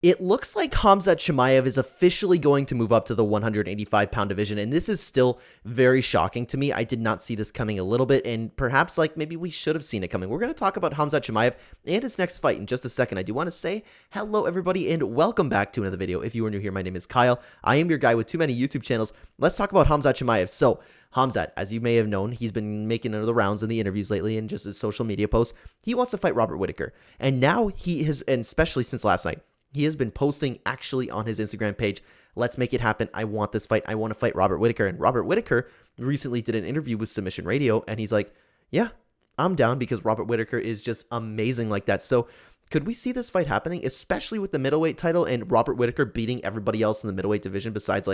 It looks like Khamzat Chimaev is officially going to move up to the 185-pound division, and this is still very shocking to me. I did not see this coming a little bit, and perhaps maybe we should have seen it coming. We're going to talk about Khamzat Chimaev and his next fight in just a second. I do want to say hello, everybody, and welcome back to another video. If you are new here, my name is Kyle. I am your guy with too many YouTube channels. Let's talk about Khamzat Chimaev. So, Khamzat, as you may have known, he's been making the rounds in the interviews lately and just his social media posts. He wants to fight Robert Whittaker, and now he has, and especially since last night, he has been posting actually on his Instagram page, let's make it happen. I want this fight. I want to fight Robert Whittaker. And Robert Whittaker recently did an interview with Submission Radio, and he's like, yeah, I'm down because Robert Whittaker is just amazing like that. So could we see this fight happening, especially with the middleweight title and Robert Whittaker beating everybody else in the middleweight division besides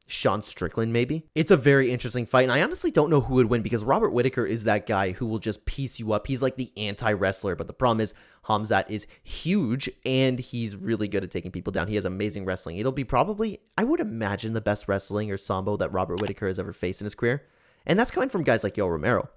Sean Strickland maybe? It's a very interesting fight, and I honestly don't know who would win because Robert Whittaker is that guy who will just piece you up. He's like the anti-wrestler, but the problem is Khamzat is huge, and he's really good at taking people down. He has amazing wrestling. It'll be probably, I would imagine, the best wrestling or sambo that Robert Whittaker has ever faced in his career, and that's coming from guys like Yoel Romero.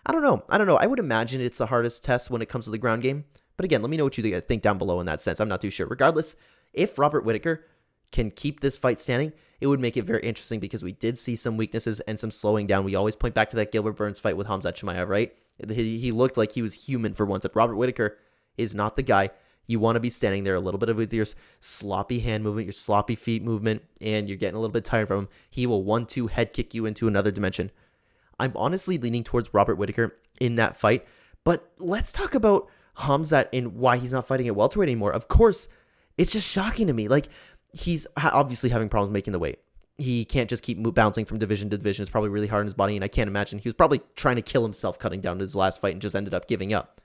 I don't know. I would imagine it's the hardest test when it comes to the ground game. But again, let me know what you think down below in that sense. I'm not too sure. Regardless, if Robert Whittaker can keep this fight standing, it would make it very interesting because we did see some weaknesses and some slowing down. We always point back to that Gilbert Burns fight with Khamzat Chimaev, right? He looked like he was human for once. And Robert Whittaker is not the guy. You want to be standing there a little bit with your sloppy hand movement, your sloppy feet movement, and you're getting a little bit tired from him. He will 1-2 head kick you into another dimension. I'm honestly leaning towards Robert Whittaker in that fight. But let's talk about Khamzat and why he's not fighting at welterweight anymore. Of course, it's just shocking to me. He's obviously having problems making the weight. He can't just keep bouncing from division to division. It's probably really hard on his body, and I can't imagine. He was probably trying to kill himself cutting down to his last fight and just ended up giving up.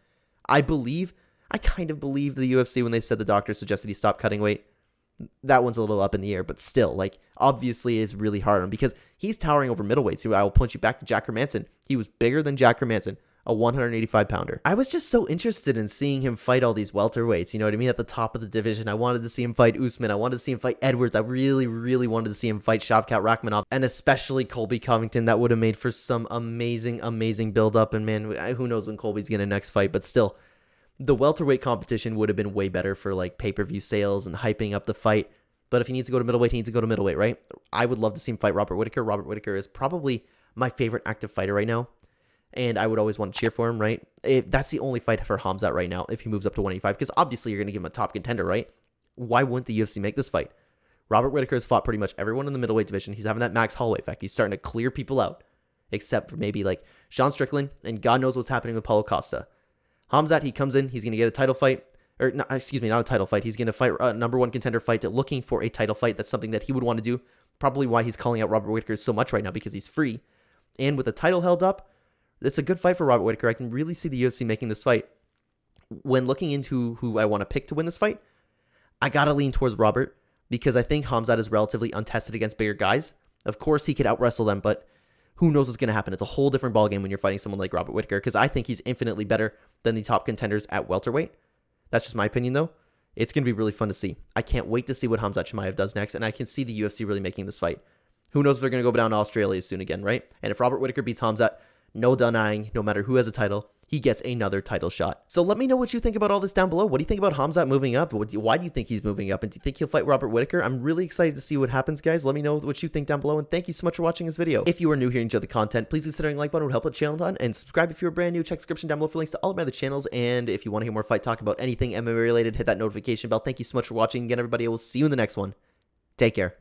I kind of believe the UFC when they said the doctor suggested he stop cutting weight. That one's a little up in the air, but still, obviously it's really hard on him because he's towering over middleweights. I will point you back to Jack Hermanson. He was bigger than Jack Hermanson, a 185-pounder. I was just so interested in seeing him fight all these welterweights, you know what I mean, at the top of the division. I wanted to see him fight Usman. I wanted to see him fight Edwards. I really, really wanted to see him fight Shavkat Rakhmonov, and especially Colby Covington. That would have made for some amazing, amazing build-up, and man, who knows when Colby's going to next fight, but still, the welterweight competition would have been way better for pay-per-view sales and hyping up the fight. But if he needs to go to middleweight, he needs to go to middleweight, right? I would love to see him fight Robert Whittaker. Robert Whittaker is probably my favorite active fighter right now, and I would always want to cheer for him, right? That's the only fight for Khamzat right now if he moves up to 185, because obviously you're going to give him a top contender, right? Why wouldn't the UFC make this fight? Robert Whittaker has fought pretty much everyone in the middleweight division. He's having that Max Holloway effect. He's starting to clear people out, except for maybe Sean Strickland, and God knows what's happening with Paulo Costa. Khamzat, he comes in, he's going to get a title fight, or not a title fight. He's going to fight a number one contender fight, looking for a title fight. That's something that he would want to do. Probably why he's calling out Robert Whittaker so much right now, because he's free. And with the title held up, it's a good fight for Robert Whittaker. I can really see the UFC making this fight. When looking into who I want to pick to win this fight, I got to lean towards Robert, because I think Khamzat is relatively untested against bigger guys. Of course, he could out-wrestle them, but who knows what's going to happen. It's a whole different ballgame when you're fighting someone like Robert Whittaker, because I think he's infinitely better than the top contenders at welterweight. That's just my opinion, though. It's going to be really fun to see. I can't wait to see what Khamzat Chimaev does next, and I can see the UFC really making this fight. Who knows if they're going to go down to Australia soon again, right? And if Robert Whittaker beats Khamzat, no denying, no matter who has a title, he gets another title shot. So let me know what you think about all this down below. What do you think about Khamzat moving up? Why do you think he's moving up? And do you think he'll fight Robert Whittaker? I'm really excited to see what happens, guys. Let me know what you think down below. And thank you so much for watching this video. If you are new here and enjoy the content, please consider hitting the like button. It would help the channel a ton. And subscribe if you're brand new. Check the description down below for links to all of my other channels. And if you want to hear more fight talk about anything MMA related, hit that notification bell. Thank you so much for watching. Again, everybody, I will see you in the next one. Take care.